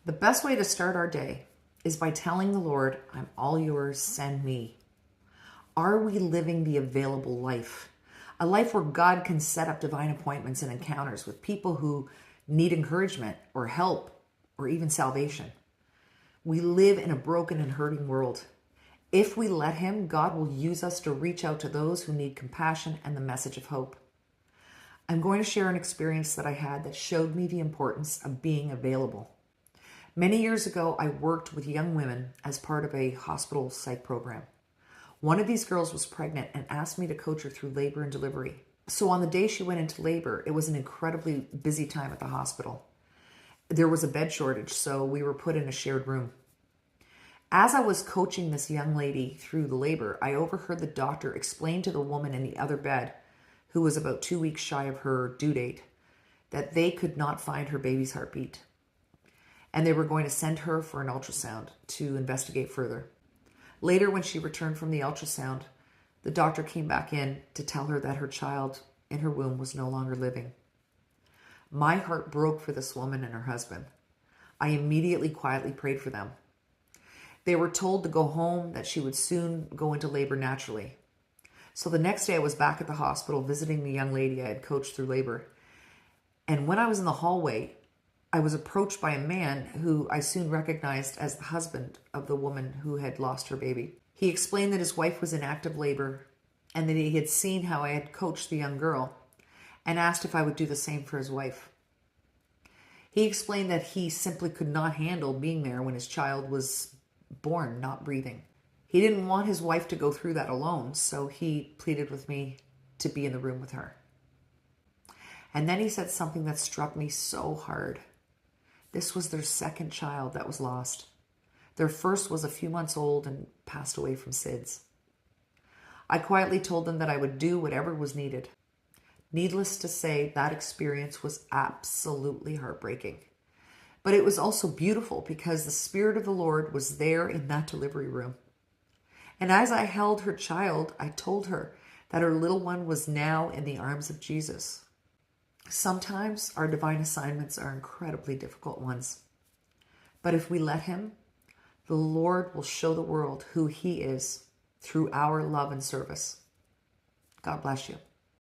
The best way to start our day is by telling the Lord, I'm all yours, send me. Are we living the available life? A life where God can set up divine appointments and encounters with people who need encouragement or help or even salvation. We live in a broken and hurting world. If we let Him, God will use us to reach out to those who need compassion and the message of hope. I'm going to share an experience that I had that showed me the importance of being available. Many years ago, I worked with young women as part of a hospital psych program. One of these girls was pregnant and asked me to coach her through labor and delivery. So on the day she went into labor, it was an incredibly busy time at the hospital. There was a bed shortage, so we were put in a shared room. As I was coaching this young lady through the labor, I overheard the doctor explain to the woman in the other bed, who was about 2 weeks shy of her due date, that they could not find her baby's heartbeat. And they were going to send her for an ultrasound to investigate further. Later, when she returned from the ultrasound, the doctor came back in to tell her that her child in her womb was no longer living. My heart broke for this woman and her husband. I immediately quietly prayed for them. They were told to go home, that she would soon go into labor naturally. So the next day I was back at the hospital visiting the young lady I had coached through labor. And when I was in the hallway, I was approached by a man who I soon recognized as the husband of the woman who had lost her baby. He explained that his wife was in active labor and that he had seen how I had coached the young girl and asked if I would do the same for his wife. He explained that he simply could not handle being there when his child was born, not breathing. He didn't want his wife to go through that alone, so he pleaded with me to be in the room with her. And then he said something that struck me so hard. This was their second child that was lost. Their first was a few months old and passed away from SIDS. I quietly told them that I would do whatever was needed. Needless to say, that experience was absolutely heartbreaking. But it was also beautiful because the Spirit of the Lord was there in that delivery room. And as I held her child, I told her that her little one was now in the arms of Jesus. Sometimes our divine assignments are incredibly difficult ones. But if we let Him, the Lord will show the world who He is through our love and service. God bless you.